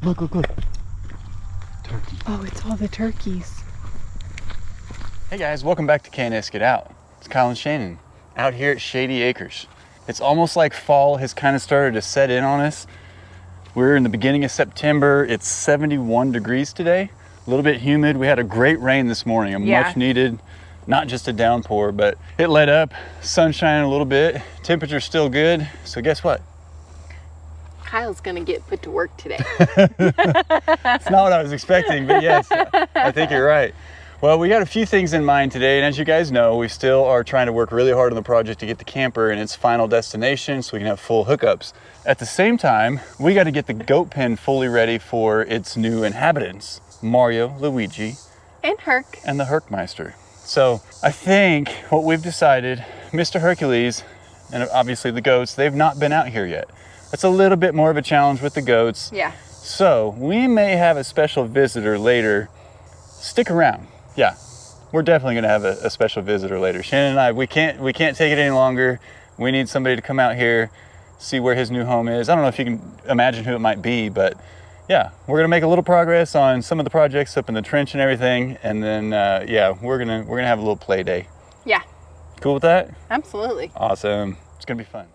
Look, look, look. Turkey. Oh, it's all the turkeys. Hey guys, welcome back to K&S Get Out. It's Kyle and Shannon out here at Shady Acres. It's almost like fall has kind of started to set in on us. We're in the beginning of September. It's 71 degrees today. A little bit humid. We had a great rain this morning, much needed, not just a downpour, but it let up, sunshine a little bit, temperature's still good. So guess what? Kyle's gonna get put to work today. It's not what I was expecting, but yes, I think you're right. Well, we got a few things in mind today, and as you guys know, we still are trying to work really hard on the project to get the camper in its final destination so we can have full hookups. At the same time, we got to get the goat pen fully ready for its new inhabitants, Mario, Luigi, And Herc. and the Herkmeister. So I think what we've decided, Mr. Hercules, and obviously the goats, they've not been out here yet. That's a little bit more of a challenge with the goats. Yeah. So we may have a special visitor later. Stick around. Yeah, we're definitely gonna have a special visitor later. Shannon and I, we can't take it any longer. We need somebody to come out here, see where his new home is. I don't know if you can imagine who it might be, but yeah, we're gonna make a little progress on some of the projects up in the trench and everything, and then yeah, we're gonna have a little play day. Yeah. Cool with that? Absolutely. Awesome. It's gonna be fun.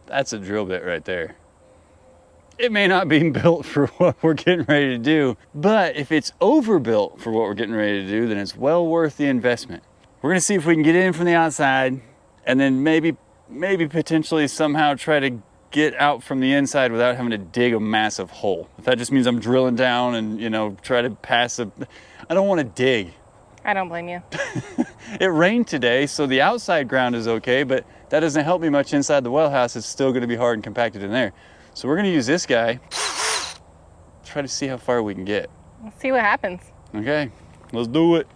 That's a drill bit right there. It may not be built for what we're getting ready to do, but if it's overbuilt for what we're getting ready to do, then it's well worth the investment. We're gonna see if we can get in from the outside and then maybe potentially somehow try to get out from the inside without having to dig a massive hole. If that just means I'm drilling down and, you know, try to pass I don't wanna dig. I don't blame you. It rained today, so the outside ground is okay, but that doesn't help me much inside the well house. It's still gonna be hard and compacted in there. So we're gonna use this guy, try to see how far we can get. We'll see what happens. Okay, let's do it.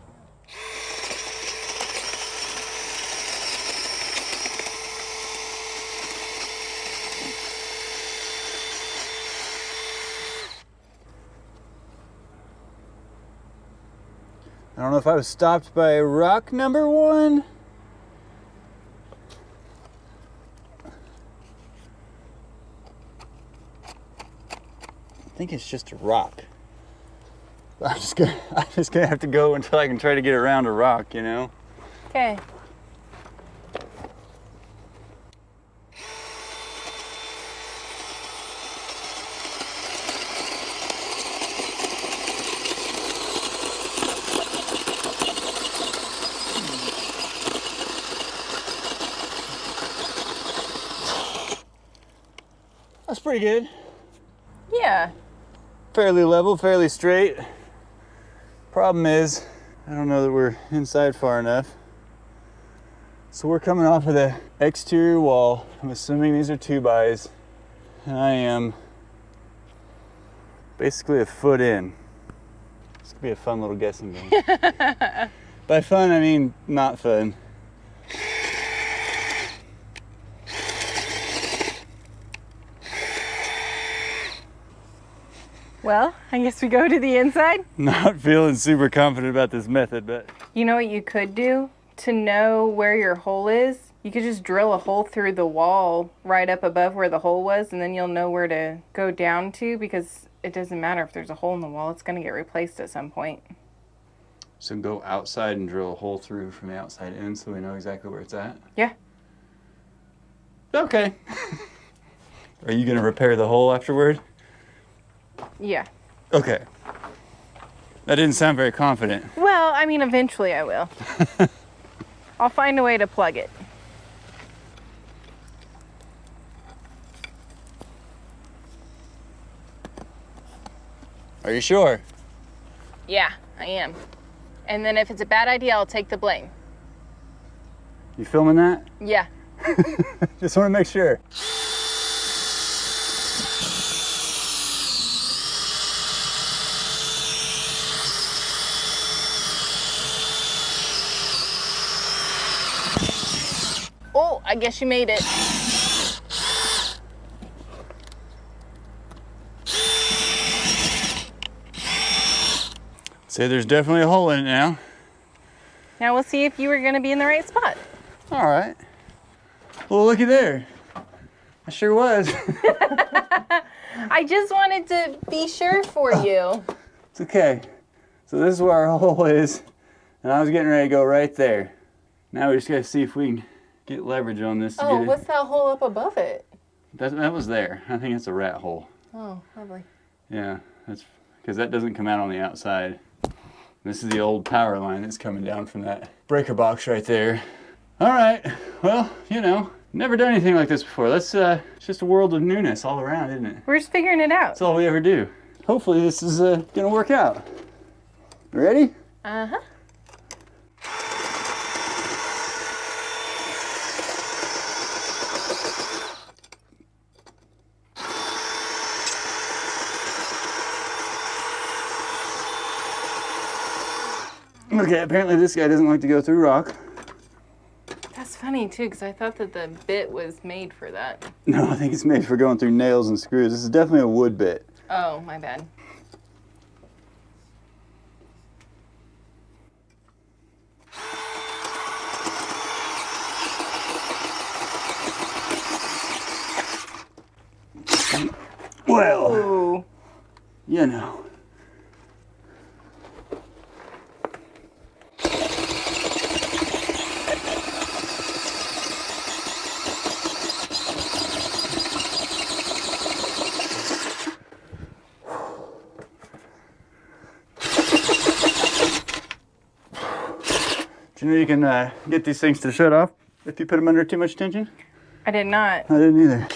I don't know if I was stopped by rock number one. I think it's just a rock. I'm just gonna have to go until I can try to get around a rock, you know? Okay. That's pretty good. Yeah. Fairly level, fairly straight. Problem is, I don't know that we're inside far enough. So we're coming off of the exterior wall. I'm assuming these are 2x, and I am basically a foot in. This could be a fun little guessing game. By fun, I mean not fun. Well, I guess we go to the inside. Not feeling super confident about this method, but You know what you could do to know where your hole is? You could just drill a hole through the wall right up above where the hole was, and then you'll know where to go down to, because it doesn't matter if there's a hole in the wall. It's going to get replaced at some point. so go outside and drill a hole through from the outside in so we know exactly where it's at? Yeah. Okay. Are you gonna repair the hole afterward? Yeah. Okay. That didn't sound very confident. Well, I mean, eventually I will. I'll find a way to plug it. Are you sure? Yeah, I am. And then if it's a bad idea, I'll take the blame. You filming that? Yeah. Just want to make sure. Oh, I guess you made it. Say there's definitely a hole in it now. Now we'll see if you were going to be in the right spot. All right. Well, looky there. I sure was. I just wanted to be sure for you. It's okay. So this is where our hole is, and I was getting ready to go right there. Now we just gotta see if we can get leverage on this to Oh, get it. what's that hole up above it? That was there. I think it's a rat hole. Oh, lovely. Yeah, that's because that doesn't come out on the outside. This is the old power line that's coming down from that breaker box right there. All right, well, you know, never done anything like this before. It's just a world of newness all around, isn't it? We're just figuring it out. That's all we ever do. Hopefully this is gonna work out. Ready? Uh-huh. Okay, apparently this guy doesn't like to go through rock. That's funny too, because I thought that the bit was made for that. No, I think it's made for going through nails and screws. This is definitely a wood bit. Oh, my bad. Well, Ooh. you know. Do you know you can get these things to shut off if you put them under too much tension? I did not. I didn't either.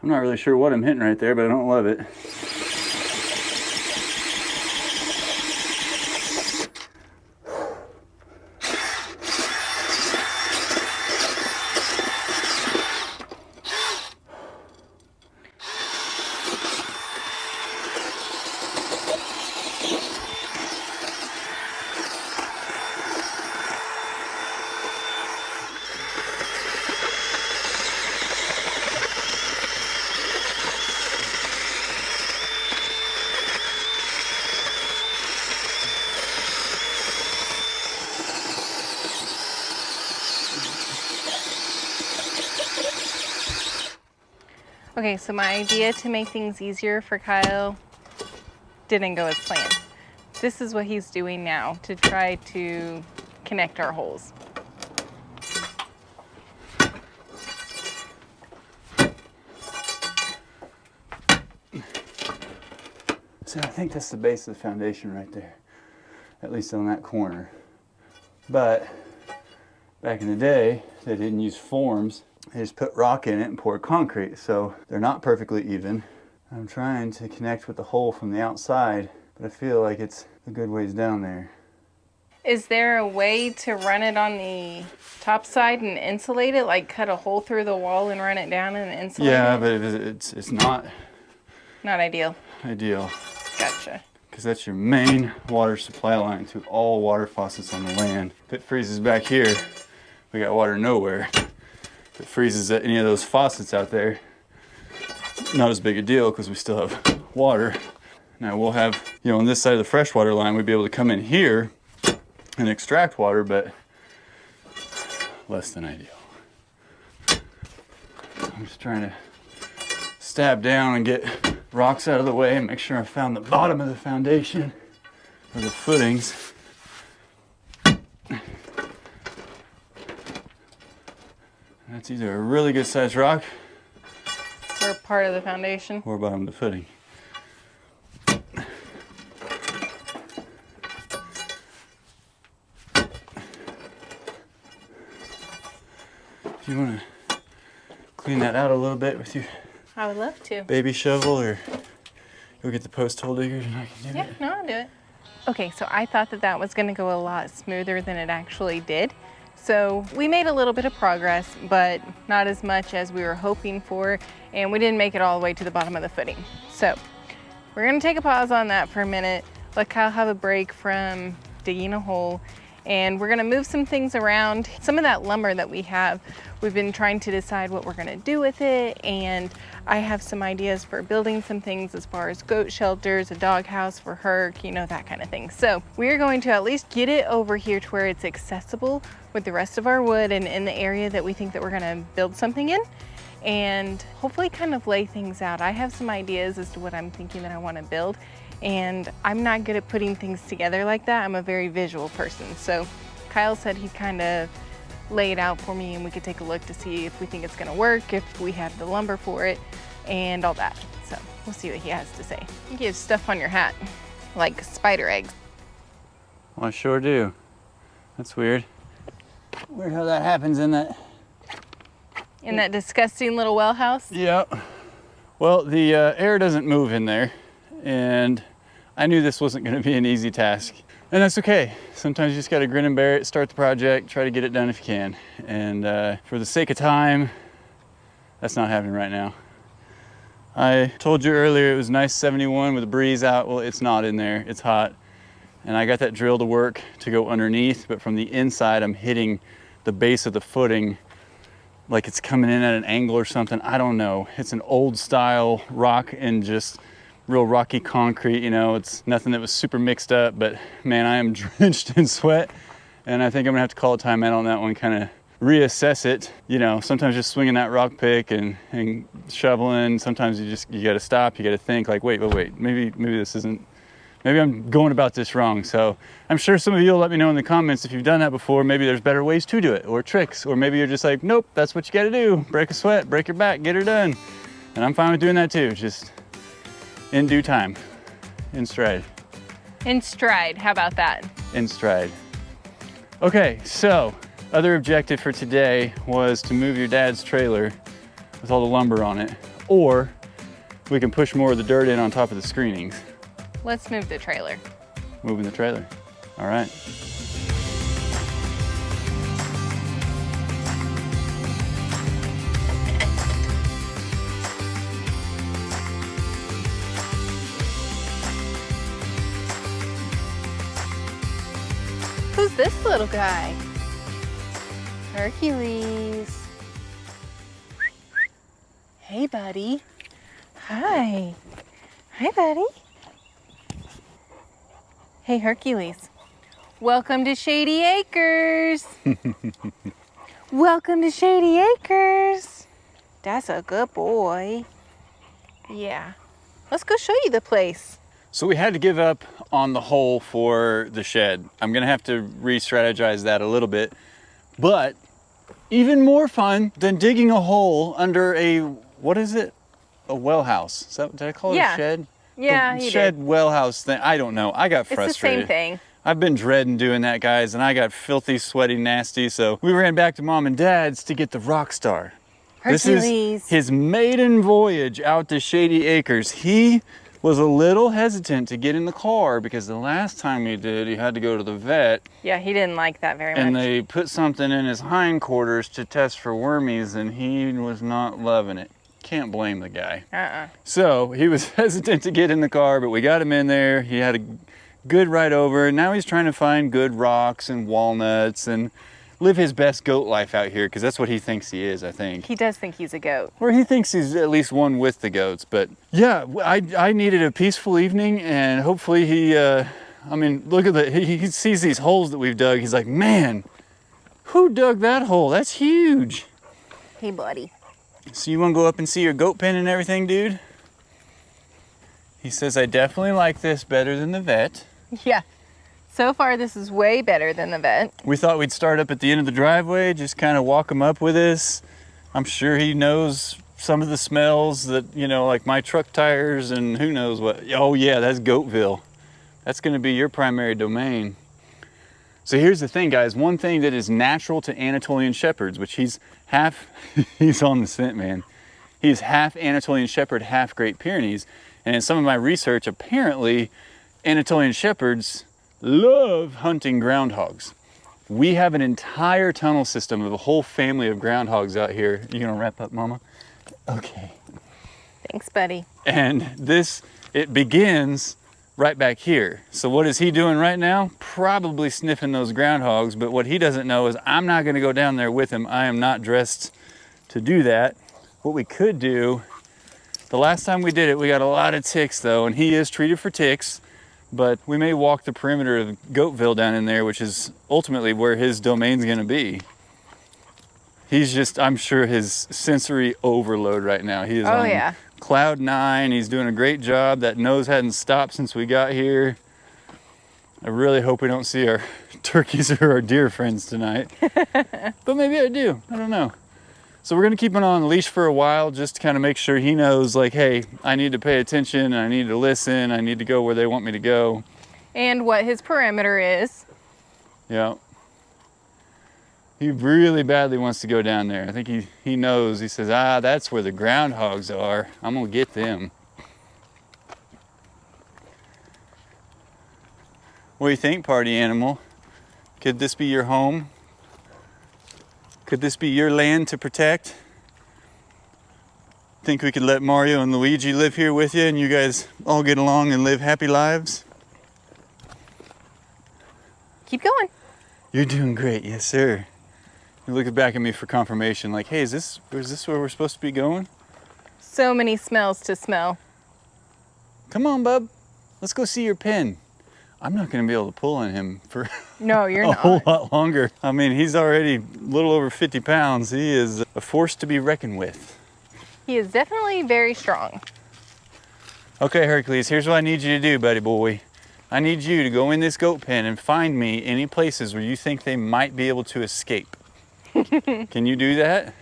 I'm not really sure what I'm hitting right there, but I don't love it. Okay, so my idea to make things easier for Kyle didn't go as planned. This is what he's doing now to try to connect our holes. So I think that's the base of the foundation right there, at least on that corner. But back in the day, they didn't use forms. They just put rock in it and poured concrete, so they're not perfectly even. I'm trying to connect with the hole from the outside, but I feel like it's a good ways down there. Is there a way to run it on the top side and insulate it? Like cut a hole through the wall and run it down and insulate Yeah, it? but it's not Not ideal. ideal, Gotcha. because that's your main water supply line to all water faucets on the land. If it freezes back here, we got water nowhere. If it freezes at any of those faucets out there, not as big a deal because we still have water. Now we'll have, you know, on this side of the freshwater line, we'd be able to come in here and extract water, but less than ideal. I'm just trying to stab down and get rocks out of the way and make sure I found the bottom of the foundation or the footings. That's either a really good sized rock Or part of the foundation. or bottom of the footing. Do you want to clean that out a little bit with your I would love to. baby shovel, or go get the post hole diggers and I can do Yeah, no, I'll do it. Okay, so I thought that that was going to go a lot smoother than it actually did. So we made a little bit of progress, but not as much as we were hoping for, and we didn't make it all the way to the bottom of the footing. So we're gonna take a pause on that for a minute, let Kyle have a break from digging a hole, and we're gonna move some things around. Some of that lumber that we have, we've been trying to decide what we're gonna do with it, and I have some ideas for building some things as far as goat shelters, a dog house for Herc, you know, that kind of thing. So we're going to at least get it over here to where it's accessible with the rest of our wood and in the area that we think that we're gonna build something in, and hopefully kind of lay things out. I have some ideas as to what I'm thinking that I wanna build, and I'm not good at putting things together like that. I'm a very visual person. So Kyle said he'd kind of lay it out for me and we could take a look to see if we think it's gonna work, if we have the lumber for it, and all that. So we'll see what he has to say. I think you have stuff on your hat, like spider eggs. Well, I sure do. That's weird. Weird how that happens in that. In that disgusting little well house? Yeah. Well, the air doesn't move in there, and I knew this wasn't going to be an easy task. And that's okay. Sometimes you just got to grin and bear it, start the project, try to get it done if you can. And for the sake of time, that's not happening right now. I told you earlier it was nice 71 with a breeze out. Well, it's not in there. It's hot. And I got that drill to work to go underneath, but from the inside, I'm hitting the base of the footing like it's coming in at an angle or something. I don't know. It's an old style rock and just real rocky concrete, you know. It's nothing that was super mixed up, but man, I am drenched in sweat, and I think I'm gonna have to call a timeout on that one, kind of reassess it. You know, sometimes just swinging that rock pick and shoveling, sometimes you gotta stop, you gotta think like, wait, maybe this isn't, maybe I'm going about this wrong. So I'm sure some of you will let me know in the comments if you've done that before. Maybe there's better ways to do it, or tricks, or maybe you're just like, nope, that's what you gotta do. Break a sweat, break your back, get her done. And I'm fine with doing that too, just in due time, in stride. In stride, how about that? In stride. Okay, so other objective for today was to move your dad's trailer with all the lumber on it, or we can push more of the dirt in on top of the screenings. Let's move the trailer. Moving the trailer. All right. Who's this little guy? Hercules. Hey, buddy. Hi. Hi, buddy. Hey, Hercules. Welcome to Shady Acres. Welcome to Shady Acres. That's a good boy. Yeah. Let's go show you the place. So we had to give up on the hole for the shed. I'm gonna have to re-strategize that a little bit, but even more fun than digging a hole under a, what is it? A well house. Is that, did I call it a shed? Yeah, the you shed did. well house thing. I don't know. I got frustrated. It's the same thing. I've been dreading doing that, guys, and I got filthy, sweaty, nasty. So we ran back to Mom and Dad's to get the Rockstar. Hercules. This is his maiden voyage out to Shady Acres. He was a little hesitant to get in the car because the last time he did, he had to go to the vet. Yeah, he didn't like that very And much. they put something in his hindquarters to test for wormies, and he was not loving it. Can't blame the guy. So he was hesitant to get in the car, but we got him in there. He had a good ride over. Now he's trying to find good rocks and walnuts and live his best goat life out here, because that's what he thinks he is, I think. He does think he's a goat. Or he thinks he's at least one with the goats. But yeah, I needed a peaceful evening, and hopefully he, I mean, look at he sees these holes that we've dug. He's like, man, who dug that hole? That's huge. Hey, buddy. So you want to go up and see your goat pen and everything, dude? He says, I definitely like this better than the vet. Yeah. So far, this is way better than the vet. We thought we'd start up at the end of the driveway, just kind of walk him up with us. I'm sure he knows some of the smells that, you know, like my truck tires and who knows what. Oh yeah, that's Goatville. That's going to be your primary domain. So here's the thing, guys. One thing that is natural to Anatolian Shepherds, which he's half, he's on the scent, man. He's half Anatolian Shepherd, half Great Pyrenees. And in some of my research, apparently Anatolian Shepherds love hunting groundhogs. We have an entire tunnel system of a whole family of groundhogs out here. You gonna wrap up, Mama? Okay. Thanks, buddy. And it begins right back here. So what is he doing right now? Probably sniffing those groundhogs, but what he doesn't know is I'm not gonna go down there with him. I am not dressed to do that. What we could do, the last time we did it, we got a lot of ticks though, and he is treated for ticks, but we may walk the perimeter of Goatville down in there, which is ultimately where his domain's gonna be. He's just, I'm sure his sensory overload right now. He is on cloud 9. He's doing a great job. That nose hadn't stopped since we got here. I really hope we don't see our turkeys or our deer friends tonight. But maybe I do, I don't know. So we're gonna keep him on the leash for a while just to kind of make sure he knows like, hey, I need to pay attention, I need to listen, I need to go where they want me to go. And what his perimeter is. Yeah. He really badly wants to go down there. I think he knows, he says, that's where the groundhogs are. I'm gonna get them. What do you think, party animal? Could this be your home? Could this be your land to protect? Think we could let Mario and Luigi live here with you and you guys all get along and live happy lives? Keep going. You're doing great, yes sir. You're looking back at me for confirmation like, hey, is this where we're supposed to be going? So many smells to smell. Come on, bub. Let's go see your pen. I'm not gonna be able to pull on him for no, you're a not. whole lot longer. I mean, he's already a little over 50 pounds. He is a force to be reckoned with. He is definitely very strong. Okay, Hercules, here's what I need you to do, buddy boy. I need you to go in this goat pen and find me any places where you think they might be able to escape. Can you do that?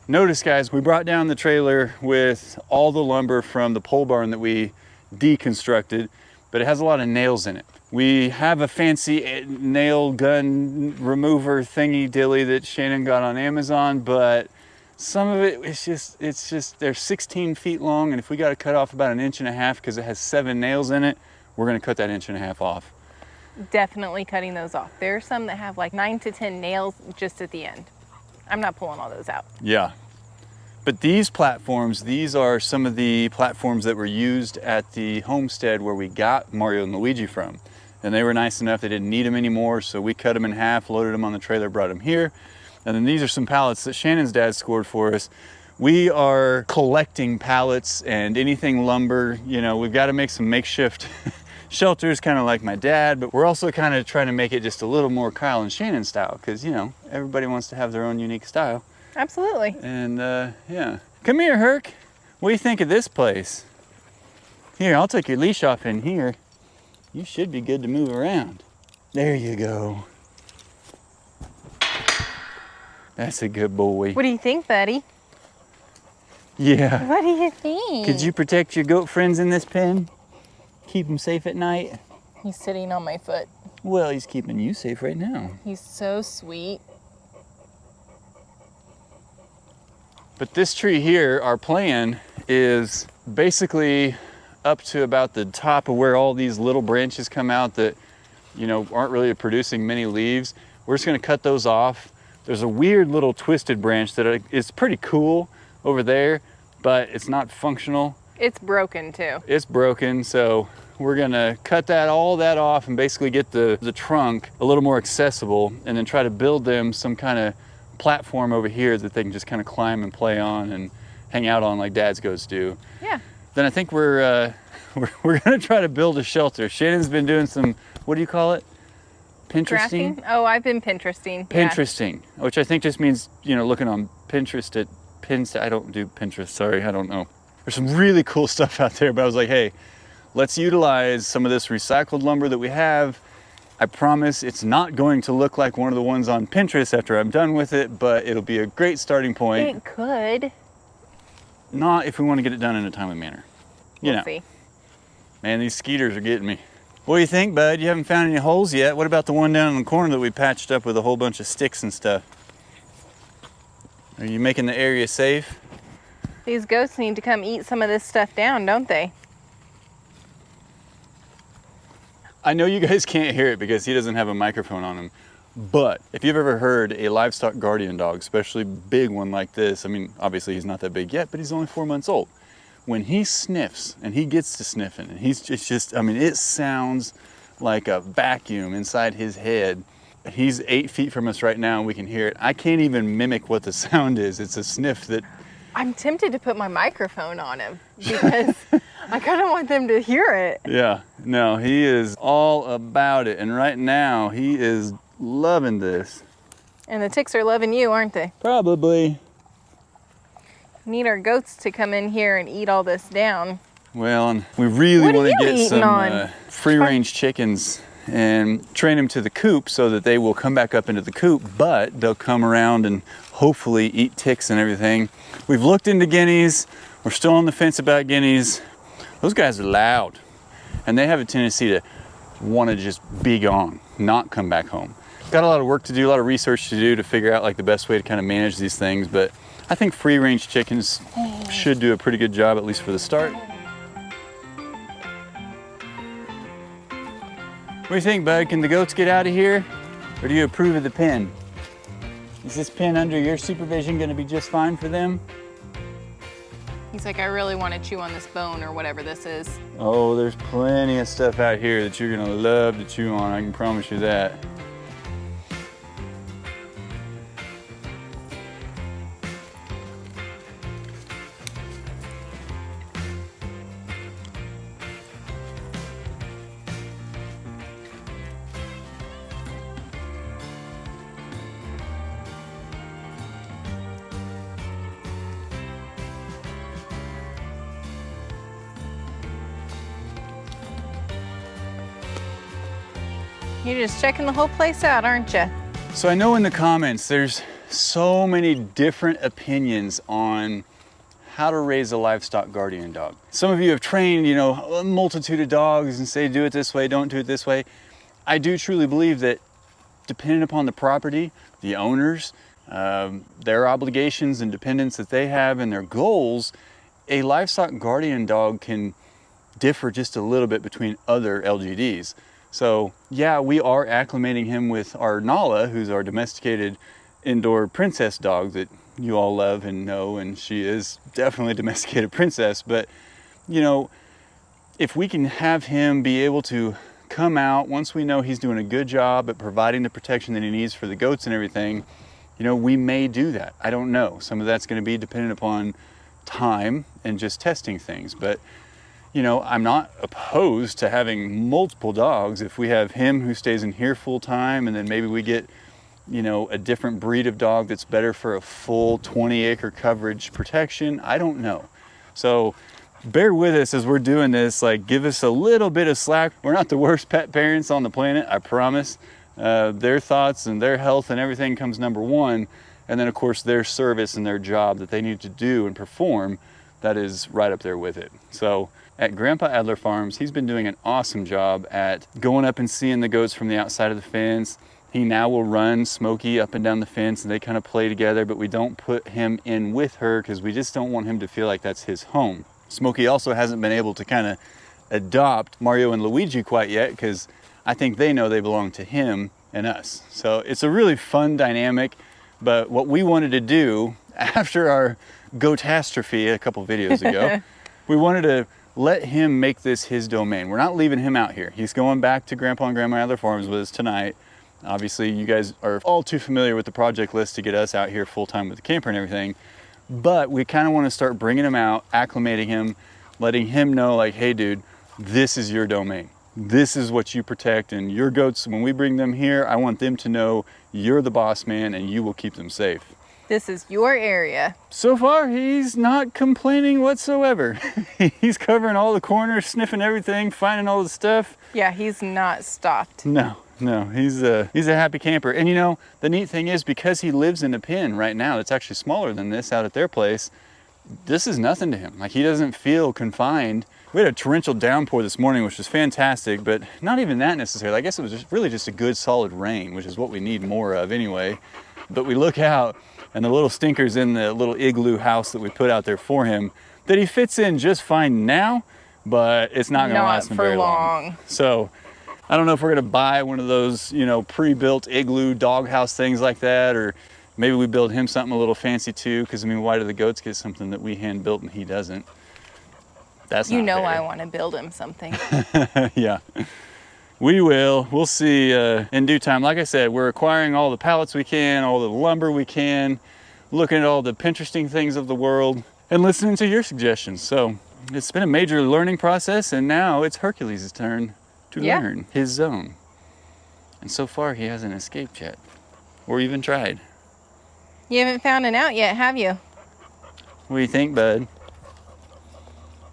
Notice, guys, we brought down the trailer with all the lumber from the pole barn that we deconstructed, but it has a lot of nails in it. We have a fancy nail gun remover thingy dilly that Shannon got on Amazon, but some of it, it's just, they're 16 feet long, and if we got to cut off about 1.5 inches because it has 7 nails in it, we're gonna cut that 1.5 inches off. Definitely cutting those off. There are some that have like 9 to 10 nails just at the end. I'm not pulling all those out. Yeah. But these platforms, these are some of the platforms that were used at the homestead where we got Mario and Luigi from. And they were nice enough, they didn't need them anymore, so we cut them in half, loaded them on the trailer, brought them here. And then these are some pallets that Shannon's dad scored for us. We are collecting pallets and anything lumber. You know, we've got to make some makeshift shelters, kind of like my dad, but we're also kind of trying to make it just a little more Kyle and Shannon style, because, you know, everybody wants to have their own unique style. Absolutely. And yeah. Come here, Herc. What do you think of this place? Here, I'll take your leash off in here. You should be good to move around. There you go. That's a good boy. What do you think, buddy? Yeah. What do you think? Could you protect your goat friends in this pen? Keep them safe at night? He's sitting on my foot. Well, he's keeping you safe right now. He's so sweet. But this tree here, our plan is basically up to about the top of where all these little branches come out that, you know, aren't really producing many leaves. We're just gonna cut those off. There's a weird little twisted branch that is pretty cool over there, but it's not functional. It's broken too. It's broken, so we're gonna cut all that off and basically get the trunk a little more accessible and then try to build them some kind of platform over here that they can just kind of climb and play on and hang out on like dad's goats do. Yeah. Then I think we're gonna try to build a shelter. Shannon's been doing some, what do you call it? Pinteresting? Drafting? Oh, I've been Pinteresting. Pinteresting, yeah. Which I think just means, you know, looking on Pinterest at pins. I don't do Pinterest, sorry, I don't know. There's some really cool stuff out there, but I was like, hey, let's utilize some of this recycled lumber that we have. I promise it's not going to look like one of the ones on Pinterest after I'm done with it, but it'll be a great starting point. It could. Not if we want to get it done in a timely manner. We'll see. Man, these skeeters are getting me. What do you think, bud? You haven't found any holes yet. What about the one down in the corner that we patched up with a whole bunch of sticks and stuff? Are you making the area safe? These goats need to come eat some of this stuff down, don't they? I know you guys can't hear it because he doesn't have a microphone on him, But if you've ever heard a livestock guardian dog, especially big one like this, I mean, obviously he's not that big yet, but he's only 4 months old. When he sniffs, and he gets to sniffing, and he's just, I mean, it sounds like a vacuum inside his head. He's 8 feet from us right now, and we can hear it. I can't even mimic what the sound is. It's a sniff that... I'm tempted to put my microphone on him because I kind of want them to hear it. Yeah, no, he is all about it. And right now, he is loving this. And the ticks are loving you, aren't they? Probably. We need our goats to come in here and eat all this down. Well, and we really want to get some on? free-range chickens and train them to the coop so that they will come back up into the coop, but they'll come around and hopefully eat ticks and everything. We've looked into guineas. We're still on the fence about guineas. Those guys are loud, and they have a tendency to want to just be gone, not come back home. Got a lot of work to do, a lot of research to do to figure out like the best way to kind of manage these things, but I think free-range chickens should do a pretty good job, at least for the start. What do you think, bud? Can the goats get out of here? Or do you approve of the pen? Is this pen under your supervision going to be just fine for them? He's like, I really want to chew on this bone or whatever this is. Oh, there's plenty of stuff out here that you're going to love to chew on. I can promise you that. You're just checking the whole place out, aren't you? So I know in the comments there's so many different opinions on how to raise a livestock guardian dog. Some of you have trained, you know, a multitude of dogs and say do it this way, don't do it this way. I do truly believe that depending upon the property, the owners, their obligations and dependents that they have and their goals, a livestock guardian dog can differ just a little bit between other LGDs. So yeah, we are acclimating him with our Nala, who's our domesticated indoor princess dog that you all love and know, and she is definitely a domesticated princess. But you know, if we can have him be able to come out once we know he's doing a good job at providing the protection that he needs for the goats and everything, you know, we may do that. I don't know. Some of that's going to be dependent upon time and just testing things. But you know, I'm not opposed to having multiple dogs. If we have him who stays in here full time, and then maybe we get, you know, a different breed of dog that's better for a full 20-acre coverage protection, I don't know. So bear with us as we're doing this. Like, give us a little bit of slack. We're not the worst pet parents on the planet, I promise. Their thoughts and their health and everything comes number one. And then of course their service and their job that they need to do and perform, that is right up there with it. So at Grandpa Adler Farms, he's been doing an awesome job at going up and seeing the goats from the outside of the fence. He now will run Smokey up and down the fence and they kind of play together, but we don't put him in with her because we just don't want him to feel like that's his home. Smokey also hasn't been able to kind of adopt Mario and Luigi quite yet because I think they know they belong to him and us. So it's a really fun dynamic, but what we wanted to do after our goatastrophe a couple videos ago, we wanted to let him make this his domain. We're not leaving him out here. He's going back to Grandpa and Grandma Adler Farms with us tonight. Obviously, you guys are all too familiar with the project list to get us out here full-time with the camper and everything. But we kind of want to start bringing him out, acclimating him, letting him know like, hey dude, this is your domain. This is what you protect, and your goats, when we bring them here, I want them to know you're the boss man and you will keep them safe. This is your area. So far, he's not complaining whatsoever. He's covering all the corners, sniffing everything, finding all the stuff. Yeah, he's not stopped. No, he's a happy camper. And you know, the neat thing is because he lives in a pen right now that's actually smaller than this out at their place, this is nothing to him. Like, he doesn't feel confined. We had a torrential downpour this morning, which was fantastic, but not even that necessarily. I guess it was really just a good solid rain, which is what we need more of anyway. But we look out, and the little stinkers in the little igloo house that we put out there for him, that he fits in just fine now, but it's not gonna last him very long. So I don't know if we're gonna buy one of those, you know, pre-built igloo doghouse things like that, or maybe we build him something a little fancy too, because I mean, why do the goats get something that we hand built and he doesn't? That's You not know fair. I want to build him something. Yeah, we will. We'll see in due time. Like I said, we're acquiring all the pallets we can, all the lumber we can, looking at all the Pinteresting things of the world, and listening to your suggestions. So it's been a major learning process, and now it's Hercules' turn to learn his zone. And so far, he hasn't escaped yet, or even tried. You haven't found an out yet, have you? What do you think, bud?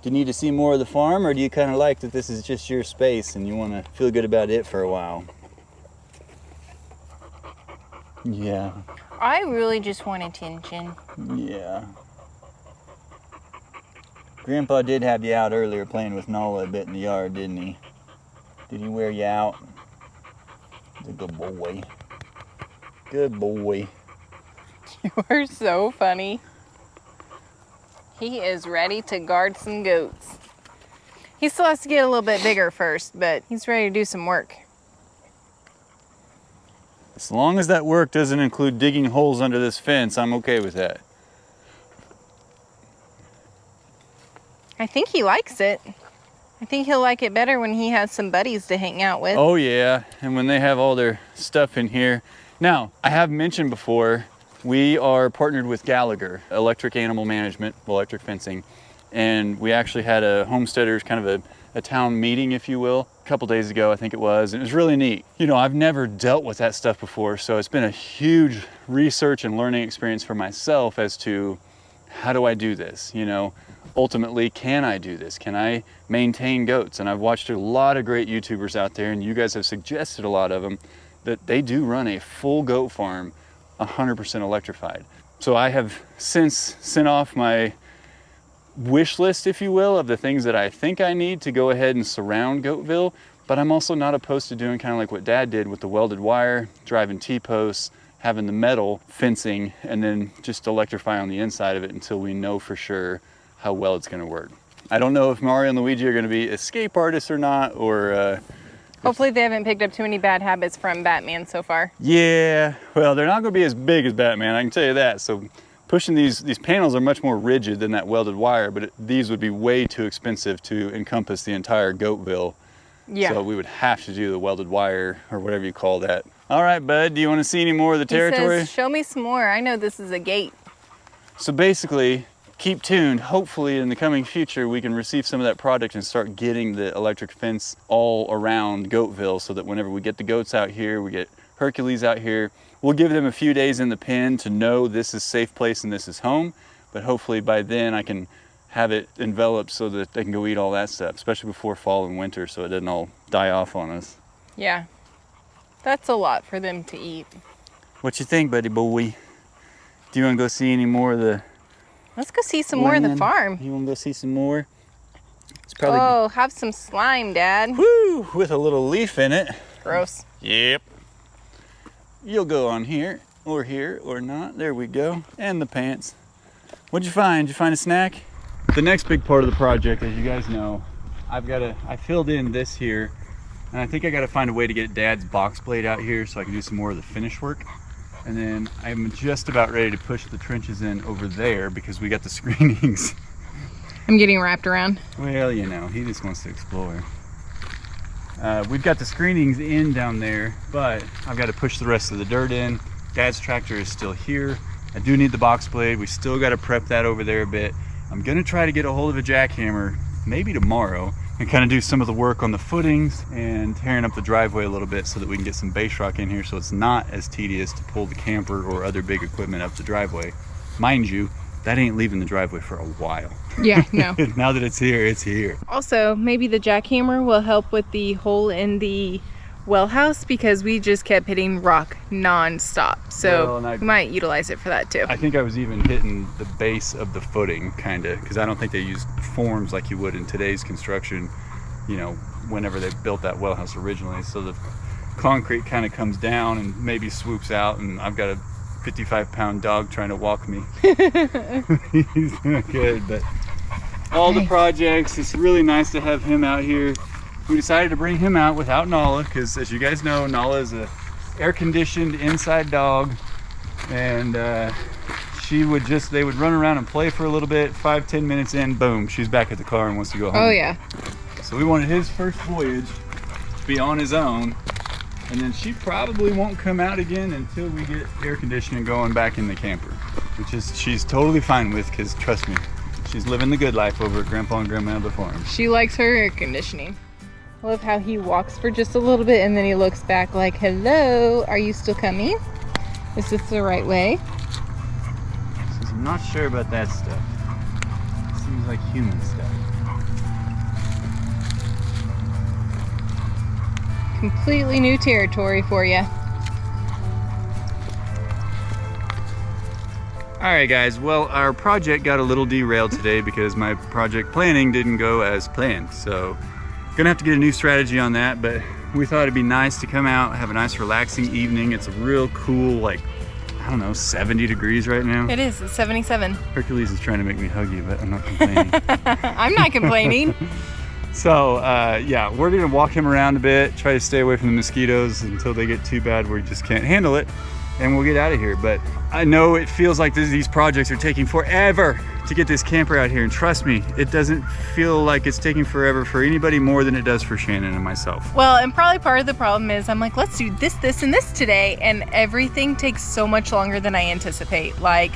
Do you need to see more of the farm, or do you kind of like that this is just your space and you want to feel good about it for a while? Yeah. I really just want attention. Yeah. Grandpa did have you out earlier playing with Nala a bit in the yard, didn't he? Did he wear you out? He's a good boy. Good boy. You are so funny. He is ready to guard some goats. He still has to get a little bit bigger first, but he's ready to do some work. As long as that work doesn't include digging holes under this fence, I'm okay with that. I think he likes it. I think he'll like it better when he has some buddies to hang out with. Oh yeah, and when they have all their stuff in here. Now, I have mentioned before, we are partnered with Gallagher, Electric Animal Management, electric fencing, and we actually had a homesteaders, kind of a town meeting, if you will, a couple days ago, I think it was, and it was really neat. You know, I've never dealt with that stuff before, so it's been a huge research and learning experience for myself as to how do I do this, you know? Ultimately, can I do this? Can I maintain goats? And I've watched a lot of great YouTubers out there, and you guys have suggested a lot of them, that they do run a full goat farm 100% electrified. So I have since sent off my wish list, if you will, of the things that I think I need to go ahead and surround Goatville, but I'm also not opposed to doing kind of like what Dad did with the welded wire, driving T-posts, having the metal fencing, and then just electrify on the inside of it until we know for sure how well it's gonna work. I don't know if Mario and Luigi are gonna be escape artists or not, or Hopefully they haven't picked up too many bad habits from Batman so far. yeah, well, they're not gonna be as big as Batman, I can tell you that. So pushing these panels are much more rigid than that welded wire, but these would be way too expensive to encompass the entire Goatville. Yeah. So we would have to do the welded wire, or whatever you call that. All right, bud, do you wanna see any more of the territory? He says, show me some more. I know this is a gate. So basically, keep tuned. Hopefully in the coming future, we can receive some of that product and start getting the electric fence all around Goatville, so that whenever we get the goats out here, we get Hercules out here, we'll give them a few days in the pen to know this is safe place and this is home. But hopefully by then I can have it enveloped so that they can go eat all that stuff, especially before fall and winter, so it doesn't all die off on us. Yeah. That's a lot for them to eat. What you think, buddy boy? Do you want to go see any more of the Let's go see some more of the land? farm. You want to go see some more? It's probably Oh, have some slime, Dad. woo, with a little leaf in it. Gross. Yep. You'll go on here or not. There we go. And the pants. What'd you find? Did you find a snack? The next big part of the project, as you guys know, I filled in this here, and I think I gotta find a way to get Dad's box blade out here so I can do some more of the finish work. And then I'm just about ready to push the trenches in over there because we got the screenings. I'm getting wrapped around. Well, you know, he just wants to explore. We've got the screenings in down there, but I've got to push the rest of the dirt in. Dad's tractor is still here. I do need the box blade. We still got to prep that over there a bit. I'm going to try to get a hold of a jackhammer, maybe tomorrow, and kind of do some of the work on the footings and tearing up the driveway a little bit so that we can get some base rock in here so it's not as tedious to pull the camper or other big equipment up the driveway. Mind you, that ain't leaving the driveway for a while. Yeah, no. Now that it's here, it's here. Also, maybe the jackhammer will help with the hole in the well house because we just kept hitting rock non-stop. So Well, we might utilize it for that too. I think I was even hitting the base of the footing, kind of, because I don't think they use forms like you would in today's construction, you know, whenever they built that well house originally. So the concrete kind of comes down and maybe swoops out, and I've got a 55-pound dog trying to walk me. He's not good, but all the projects, it's really nice to have him out here we decided to bring him out without Nala, because as you guys know, Nala is a air-conditioned inside dog, and they would run around and play for a little bit. 5-10 minutes in, boom, she's back at the car and wants to go home. Oh yeah. So we wanted his first voyage to be on his own, and then she probably won't come out again until we get air conditioning going back in the camper, which is she's totally fine with, because trust me, she's living the good life over at Grandpa and Grandma Adler Farms. She likes her air conditioning. I love how he walks for just a little bit and then he looks back like, hello, are you still coming? Is this the right way? Says, I'm not sure about that stuff. Seems like human stuff. Completely new territory for you. Alright guys, well our project got a little derailed today because my project planning didn't go as planned. So gonna have to get a new strategy on that, but we thought it'd be nice to come out, have a nice relaxing evening. It's a real cool, like, I don't know, 70 degrees right now. It is, it's 77. Hercules is trying to make me hug you, but I'm not complaining. I'm not complaining. So yeah, we're gonna walk him around a bit, try to stay away from the mosquitoes until they get too bad where you just can't handle it, and we'll get out of here. But I know it feels like these projects are taking forever to get this camper out here, and trust me, it doesn't feel like it's taking forever for anybody more than it does for Shannon and myself. Well, and probably part of the problem is I'm like, let's do this, this, and this today, and everything takes so much longer than I anticipate, like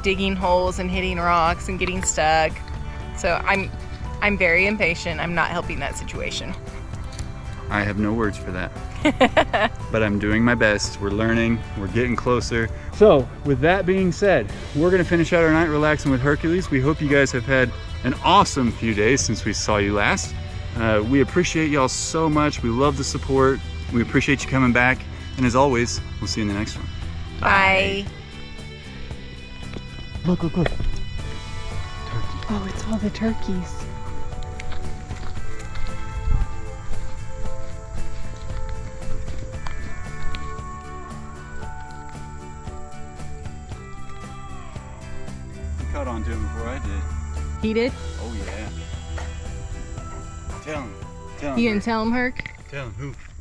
digging holes and hitting rocks and getting stuck. So I'm very impatient. I'm not helping that situation. I have no words for that. But I'm doing my best. We're learning, we're getting closer. So with that being said, we're gonna finish out our night relaxing with Hercules. We hope you guys have had an awesome few days since we saw you last. We appreciate y'all so much. We love the support. We appreciate you coming back. And as always, we'll see you in the next one. Bye. Look, look, look. Oh, it's all the turkeys. Caught on to him before I did. He did? Oh yeah. Tell him. You didn't tell him, Herc? Tell him who.